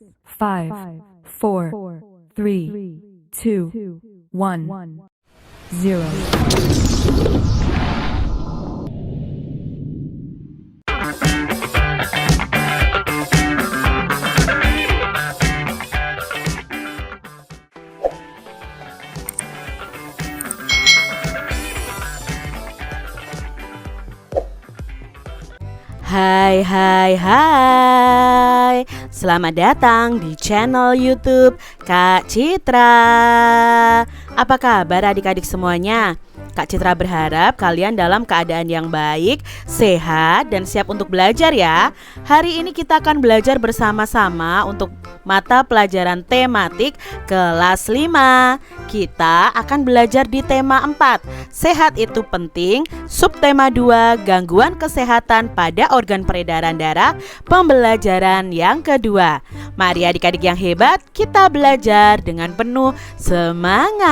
5, 4, 3, 2, 1, 0. Hai, selamat datang di channel YouTube Kak Citra. Apa kabar adik-adik semuanya? Kak Citra berharap kalian dalam keadaan yang baik, sehat, dan siap untuk belajar ya. Hari ini kita akan belajar bersama-sama untuk mata pelajaran tematik kelas 5. Kita akan belajar di tema 4, sehat itu penting. Subtema 2, gangguan kesehatan pada organ peredaran darah, pembelajaran yang kedua. Mari adik-adik yang hebat, kita belajar dengan penuh semangat.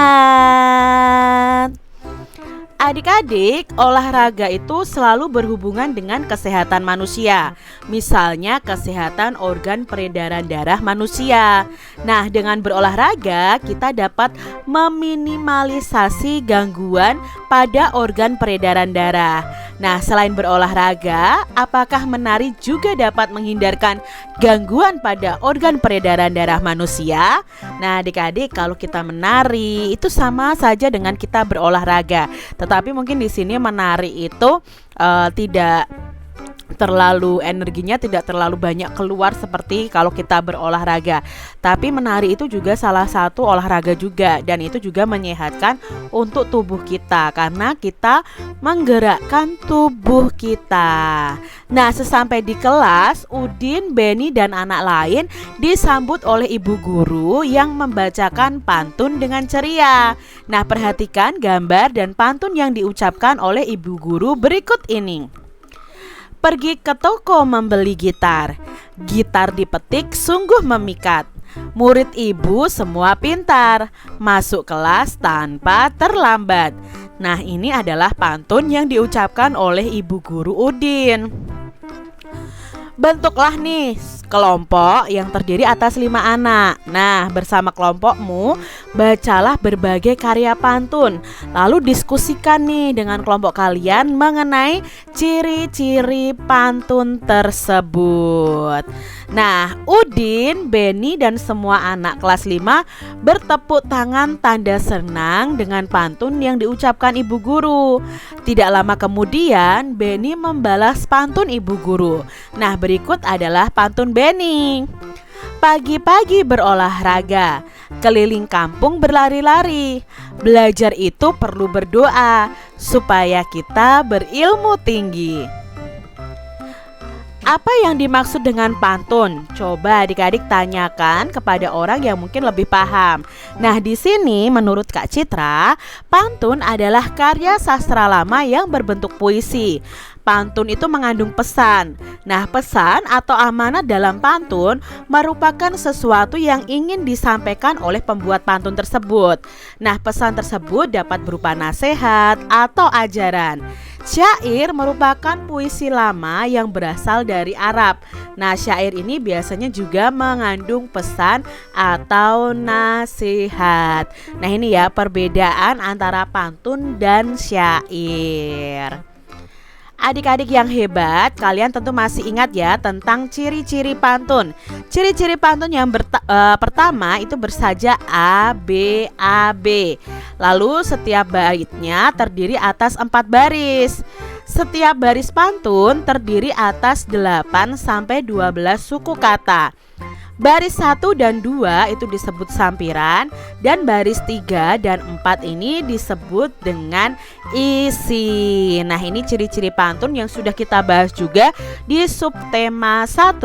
Adik-adik, olahraga itu selalu berhubungan dengan kesehatan manusia. Misalnya kesehatan organ peredaran darah manusia. Nah, dengan berolahraga kita dapat meminimalisasi gangguan pada organ peredaran darah. Nah, selain berolahraga, apakah menari juga dapat menghindarkan gangguan pada organ peredaran darah manusia? Nah, adik-adik, kalau kita menari itu sama saja dengan kita berolahraga. Tetapi mungkin di sini menari itu tidak terlalu energinya tidak terlalu banyak keluar seperti kalau kita berolahraga. Tapi menari itu juga salah satu olahraga juga, dan itu juga menyehatkan untuk tubuh kita karena kita menggerakkan tubuh kita. Nah, sesampai di kelas, Udin, Beni, dan anak lain disambut oleh ibu guru yang membacakan pantun dengan ceria. Nah, perhatikan gambar dan pantun yang diucapkan oleh ibu guru berikut ini. Pergi ke toko membeli gitar. Gitar dipetik sungguh memikat. Murid ibu semua pintar. Masuk kelas tanpa terlambat. Nah, ini adalah pantun yang diucapkan oleh ibu guru Udin. Bentuklah nih kelompok yang terdiri atas 5 anak. Nah, bersama kelompokmu bacalah berbagai karya pantun. Lalu diskusikan nih dengan kelompok kalian mengenai ciri-ciri pantun tersebut. Nah, Udin, Beni, dan semua anak kelas 5 bertepuk tangan tanda senang dengan pantun yang diucapkan ibu guru. Tidak lama kemudian Beni membalas pantun ibu guru. Nah, berikut adalah pantun Beni. Pagi-pagi berolahraga, keliling kampung berlari-lari. Belajar itu perlu berdoa supaya kita berilmu tinggi. Apa yang dimaksud dengan pantun? Coba adik-adik tanyakan kepada orang yang mungkin lebih paham. Nah, di sini menurut Kak Citra, pantun adalah karya sastra lama yang berbentuk puisi. Pantun itu mengandung pesan. Nah, pesan atau amanat dalam pantun merupakan sesuatu yang ingin disampaikan oleh pembuat pantun tersebut. Nah, pesan tersebut dapat berupa nasihat atau ajaran. Syair merupakan puisi lama yang berasal dari Arab. Nah, syair ini biasanya juga mengandung pesan atau nasihat. Nah, ini ya perbedaan antara pantun dan syair. Adik-adik yang hebat, kalian tentu masih ingat ya tentang ciri-ciri pantun. Ciri-ciri pantun yang pertama itu bersaja A, B, A, B. Lalu setiap baitnya terdiri atas 4 baris. Setiap baris pantun terdiri atas 8 sampai 12 suku kata. Baris 1 dan 2 itu disebut sampiran, dan baris 3 dan 4 ini disebut dengan isi. Nah, ini ciri-ciri pantun yang sudah kita bahas juga di subtema 1.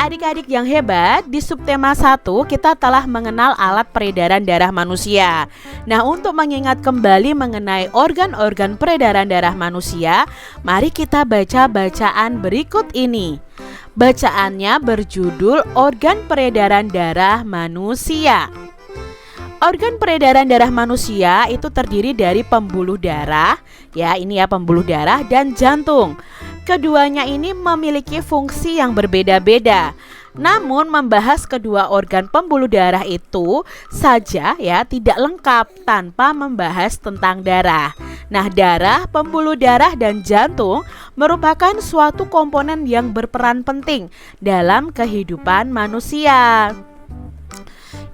Adik-adik yang hebat, di subtema 1 kita telah mengenal alat peredaran darah manusia. Nah, untuk mengingat kembali mengenai organ-organ peredaran darah manusia, mari kita baca bacaan berikut ini. Bacaannya berjudul Organ Peredaran Darah Manusia. Organ peredaran darah manusia itu terdiri dari pembuluh darah, ya ini ya pembuluh darah, dan jantung. keduanya ini memiliki fungsi yang berbeda-beda. Namun membahas kedua organ pembuluh darah itu saja ya tidak lengkap tanpa membahas tentang darah. Nah, darah, pembuluh darah dan jantung merupakan suatu komponen yang berperan penting dalam kehidupan manusia.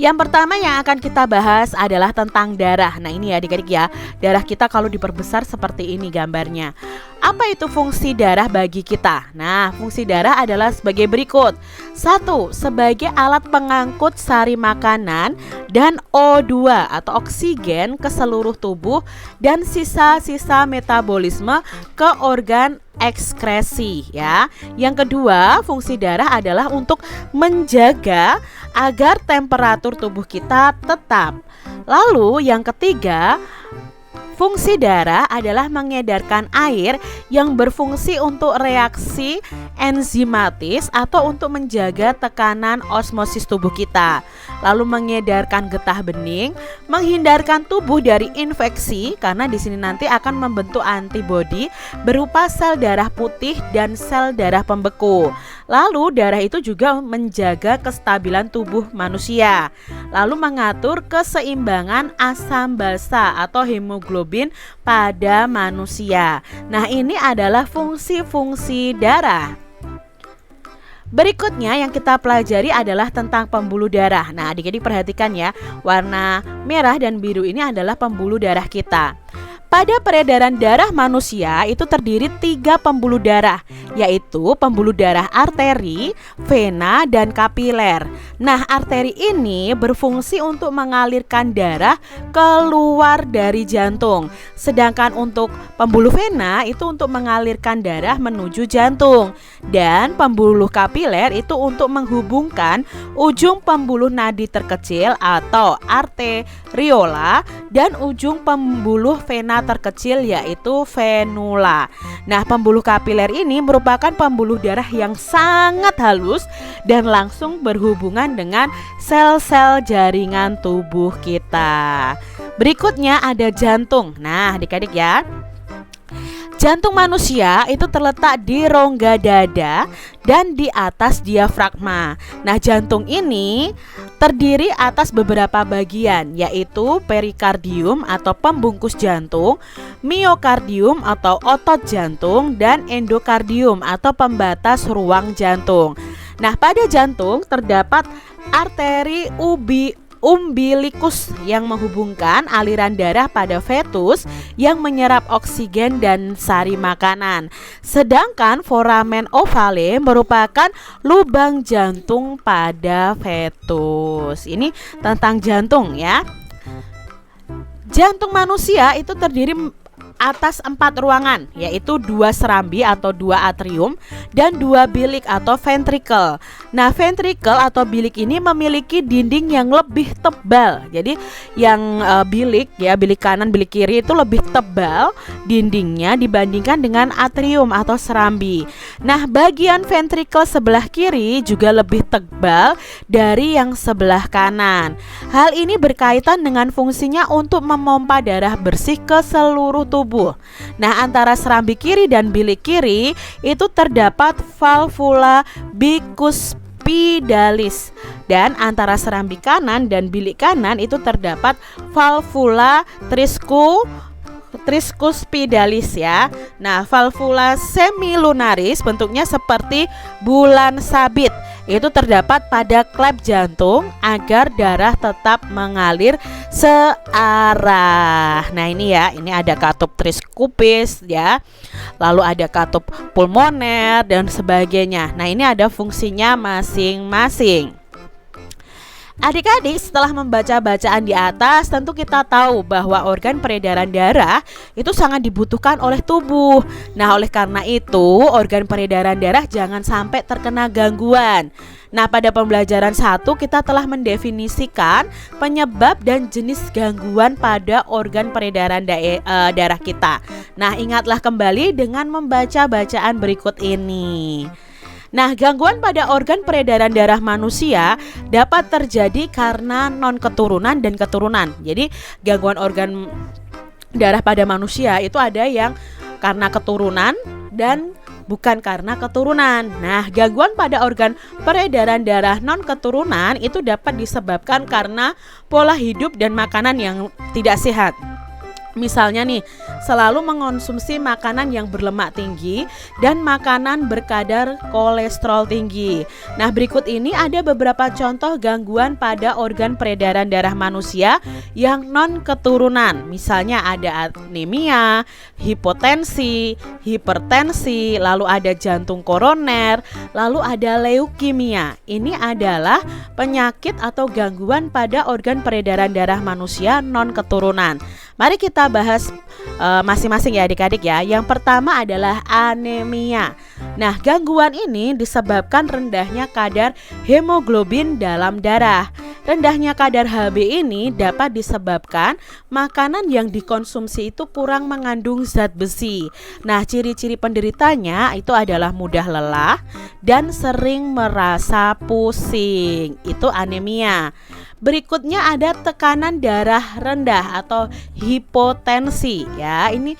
Yang pertama yang akan kita bahas adalah tentang darah. Nah, ini ya adik-adik ya, darah kita kalau diperbesar seperti ini gambarnya. Apa itu fungsi darah bagi kita? Nah, fungsi darah adalah sebagai berikut. 1. Sebagai alat pengangkut sari makanan dan O2 atau oksigen ke seluruh tubuh dan sisa-sisa metabolisme ke organ ekskresi ya. Yang kedua, fungsi darah adalah untuk menjaga agar temperatur tubuh kita tetap. Lalu yang ketiga, fungsi darah adalah mengedarkan air yang berfungsi untuk reaksi enzimatis atau untuk menjaga tekanan osmosis tubuh kita. Lalu mengedarkan getah bening, menghindarkan tubuh dari infeksi karena di sini nanti akan membentuk antibodi berupa sel darah putih dan sel darah pembeku. Lalu darah itu juga menjaga kestabilan tubuh manusia. Lalu mengatur keseimbangan asam basa atau hemoglobin pada manusia. Nah, ini adalah fungsi-fungsi darah. Berikutnya yang kita pelajari adalah tentang pembuluh darah. Nah, adik-adik perhatikan ya, warna merah dan biru ini adalah pembuluh darah kita. Pada peredaran darah manusia itu terdiri 3 pembuluh darah, yaitu pembuluh darah arteri, vena, dan kapiler. Nah, arteri ini berfungsi untuk mengalirkan darah keluar dari jantung. Sedangkan untuk pembuluh vena itu untuk mengalirkan darah menuju jantung. Dan pembuluh kapiler itu untuk menghubungkan ujung pembuluh nadi terkecil atau arteriola dan ujung pembuluh vena terkecil yaitu venula. Nah, pembuluh kapiler ini merupakan pembuluh darah yang sangat halus dan langsung berhubungan dengan sel-sel jaringan tubuh kita. Berikutnya ada jantung. Nah, adik-adik ya, jantung manusia itu terletak di rongga dada dan di atas diafragma. Nah, jantung ini terdiri atas beberapa bagian, yaitu perikardium atau pembungkus jantung, miokardium atau otot jantung, dan endokardium atau pembatas ruang jantung. Nah, pada jantung terdapat arteri umbilikus yang menghubungkan aliran darah pada fetus yang menyerap oksigen dan sari makanan. Sedangkan foramen ovale merupakan lubang jantung pada fetus. Ini tentang jantung ya. Jantung manusia itu terdiri atas 4 ruangan, yaitu 2 serambi atau 2 atrium dan 2 bilik atau ventricle. Nah, ventricle atau bilik ini memiliki dinding yang lebih tebal. Jadi yang bilik ya, bilik kanan, bilik kiri itu lebih tebal dindingnya dibandingkan dengan atrium atau serambi. Nah, bagian ventricle sebelah kiri juga lebih tebal dari yang sebelah kanan. Hal ini berkaitan dengan fungsinya untuk memompa darah bersih ke seluruh tubuh. Nah, antara serambi kiri dan bilik kiri itu terdapat valvula bicuspidalis, dan antara serambi kanan dan bilik kanan itu terdapat valvula tricuspidalis ya. Nah, valvula semilunaris bentuknya seperti bulan sabit. Itu terdapat pada klep jantung agar darah tetap mengalir searah. Nah, ini ya, ini ada katup triskupis ya. Lalu ada katup pulmoner dan sebagainya. Nah, ini ada fungsinya masing-masing. Adik-adik, setelah membaca bacaan di atas, tentu kita tahu bahwa organ peredaran darah itu sangat dibutuhkan oleh tubuh. Nah, oleh karena itu, organ peredaran darah jangan sampai terkena gangguan. Nah, pada pembelajaran 1 kita telah mendefinisikan penyebab dan jenis gangguan pada organ peredaran darah kita. Nah, ingatlah kembali dengan membaca bacaan berikut ini. Nah, gangguan pada organ peredaran darah manusia dapat terjadi karena non-keturunan dan keturunan. Jadi, gangguan organ darah pada manusia itu ada yang karena keturunan dan bukan karena keturunan. Nah, gangguan pada organ peredaran darah non keturunan itu dapat disebabkan karena pola hidup dan makanan yang tidak sehat. Misalnya nih, selalu mengonsumsi makanan yang berlemak tinggi dan makanan berkadar kolesterol tinggi. Nah, berikut ini ada beberapa contoh gangguan pada organ peredaran darah manusia yang non keturunan. Misalnya ada anemia, hipotensi, hipertensi, lalu ada jantung koroner, lalu ada leukemia. Ini adalah penyakit atau gangguan pada organ peredaran darah manusia non keturunan. Mari kita bahas masing-masing ya adik-adik ya. Yang pertama adalah anemia. Nah, gangguan ini disebabkan rendahnya kadar hemoglobin dalam darah. Rendahnya kadar Hb ini dapat disebabkan makanan yang dikonsumsi itu kurang mengandung zat besi. Nah, ciri-ciri penderitanya itu adalah mudah lelah dan sering merasa pusing. Itu anemia. Berikutnya ada tekanan darah rendah atau hipotensi ya. Ini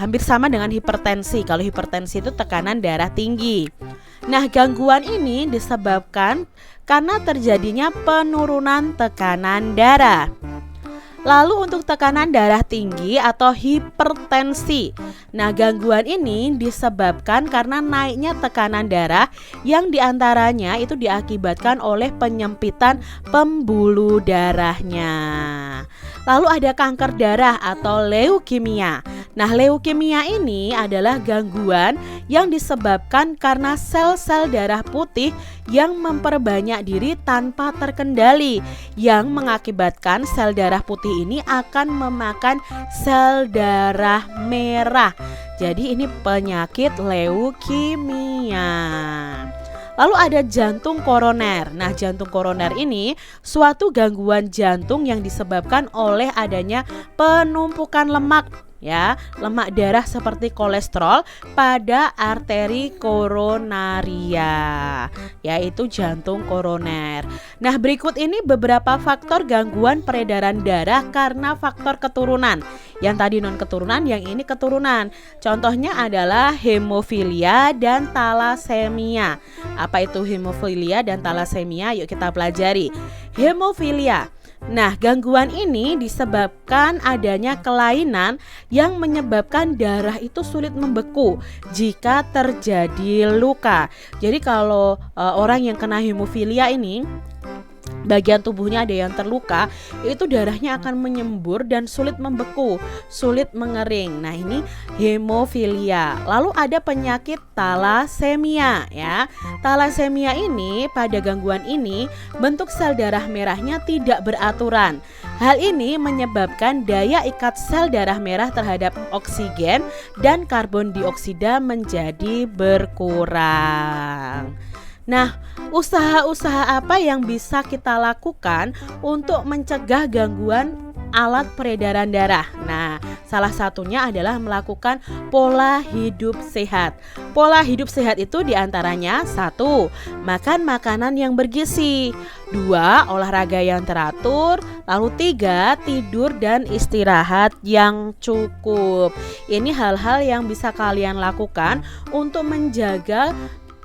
hampir sama dengan hipertensi. Kalau hipertensi itu tekanan darah tinggi. Nah, gangguan ini disebabkan karena terjadinya penurunan tekanan darah. Lalu untuk tekanan darah tinggi atau hipertensi. Nah, gangguan ini disebabkan karena naiknya tekanan darah yang diantaranya itu diakibatkan oleh penyempitan pembuluh darahnya. Lalu ada kanker darah atau leukemia. Nah, leukemia ini adalah gangguan yang disebabkan karena sel-sel darah putih yang memperbanyak diri tanpa terkendali, yang mengakibatkan sel darah putih ini akan memakan sel darah merah. Jadi ini penyakit leukemia. Lalu ada jantung koroner. Nah, jantung koroner ini suatu gangguan jantung yang disebabkan oleh adanya penumpukan lemak ya, lemak darah seperti kolesterol pada arteri koronaria, yaitu jantung koroner. Nah, berikut ini beberapa faktor gangguan peredaran darah karena faktor keturunan. Yang tadi non keturunan, yang ini keturunan. Contohnya adalah hemofilia dan talasemia. Apa itu hemofilia dan talasemia? Yuk kita pelajari. Hemofilia. Nah, gangguan ini disebabkan adanya kelainan yang menyebabkan darah itu sulit membeku jika terjadi luka. Jadi kalau orang yang kena hemofilia ini, bagian tubuhnya ada yang terluka, itu darahnya akan menyembur dan sulit membeku, sulit mengering. Nah, ini hemofilia. Lalu ada penyakit talasemia ya. Talasemia ini, pada gangguan ini bentuk sel darah merahnya tidak beraturan. Hal ini menyebabkan daya ikat sel darah merah terhadap oksigen dan karbon dioksida menjadi berkurang. Nah, usaha-usaha apa yang bisa kita lakukan untuk mencegah gangguan alat peredaran darah? Nah, salah satunya adalah melakukan pola hidup sehat. Pola hidup sehat itu diantaranya 1. Makan makanan yang bergizi, 2. Olahraga yang teratur, lalu 3. Tidur dan istirahat yang cukup. Ini hal-hal yang bisa kalian lakukan untuk menjaga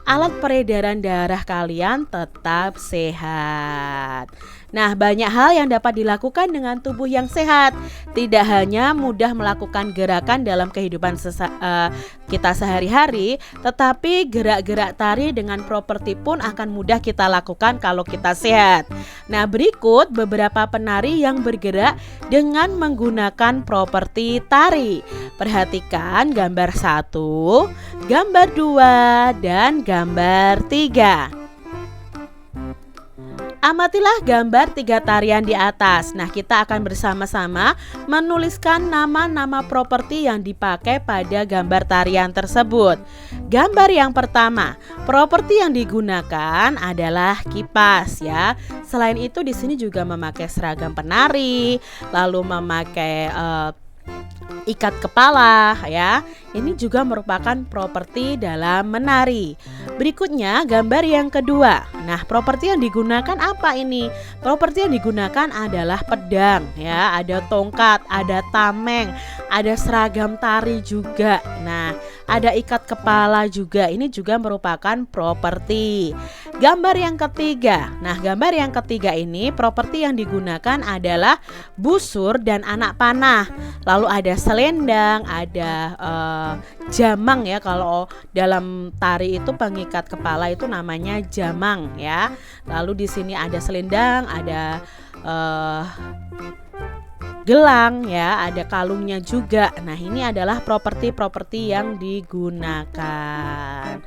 alat peredaran darah kalian tetap sehat. Nah, banyak hal yang dapat dilakukan dengan tubuh yang sehat. Tidak hanya mudah melakukan gerakan dalam kehidupan kita sehari-hari, tetapi gerak-gerak tari dengan properti pun akan mudah kita lakukan kalau kita sehat. Nah, berikut beberapa penari yang bergerak dengan menggunakan properti tari. Perhatikan gambar 1, gambar 2, dan gambar 3. Amatilah gambar 3 tarian di atas. Nah, kita akan bersama-sama menuliskan nama-nama properti yang dipakai pada gambar tarian tersebut. Gambar yang pertama, properti yang digunakan adalah kipas ya. Selain itu di sini juga memakai seragam penari, lalu memakai ikat kepala ya. Ini juga merupakan properti dalam menari. Berikutnya gambar yang kedua. Nah, properti yang digunakan apa ini? Properti yang digunakan adalah pedang ya, ada tongkat, ada tameng, ada seragam tari juga. Nah, ada ikat kepala juga. Ini juga merupakan properti. Gambar yang ketiga. Nah, gambar yang ketiga ini properti yang digunakan adalah busur dan anak panah. Lalu ada selendang, ada jamang ya. Kalau dalam tari itu pengikat kepala itu namanya jamang ya. Lalu di sini ada selendang, ada gelang ya, ada kalungnya juga. Nah, ini adalah properti-properti yang digunakan.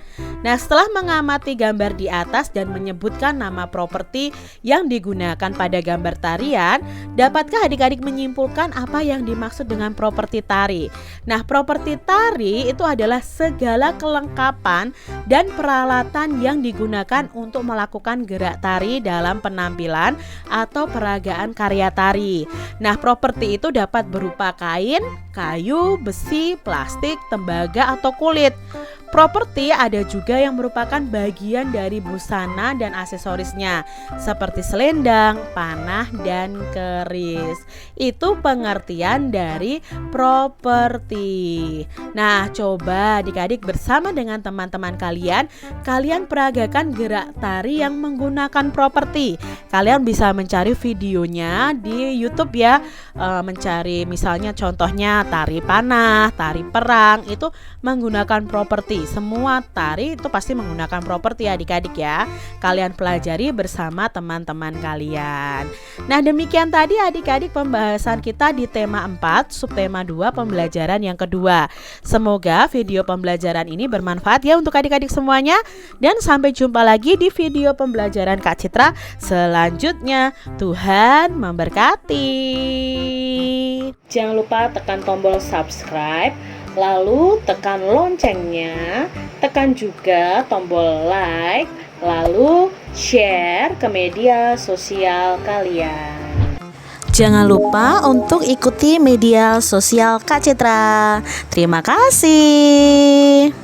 Nah, setelah mengamati gambar di atas dan menyebutkan nama properti yang digunakan pada gambar tarian, dapatkah adik-adik menyimpulkan apa yang dimaksud dengan properti tari? Nah, properti tari itu adalah segala kelengkapan dan peralatan yang digunakan untuk melakukan gerak tari dalam penampilan atau peragaan karya tari. Nah, properti itu dapat berupa kain, kayu, besi, plastik, tembaga, atau kulit. Properti ada juga yang merupakan bagian dari busana dan aksesorisnya, seperti selendang, panah, dan keris. Itu pengertian dari properti. Nah, coba adik-adik bersama dengan teman-teman kalian peragakan gerak tari yang menggunakan properti. Kalian bisa mencari videonya di YouTube ya, mencari misalnya contohnya tari panah, tari perang, itu menggunakan properti. Semua tari itu pasti menggunakan properti adik-adik ya. Kalian pelajari bersama teman-teman kalian. Nah, demikian tadi adik-adik pembahasan kita di tema 4, subtema 2 pembelajaran yang kedua. Semoga video pembelajaran ini bermanfaat ya untuk adik-adik semuanya. Dan sampai jumpa lagi di video pembelajaran Kak Citra selanjutnya. Tuhan memberkati. Jangan lupa tekan tombol subscribe, lalu tekan loncengnya, tekan juga tombol like, lalu share ke media sosial kalian. Jangan lupa untuk ikuti media sosial Kak Citra. Terima kasih.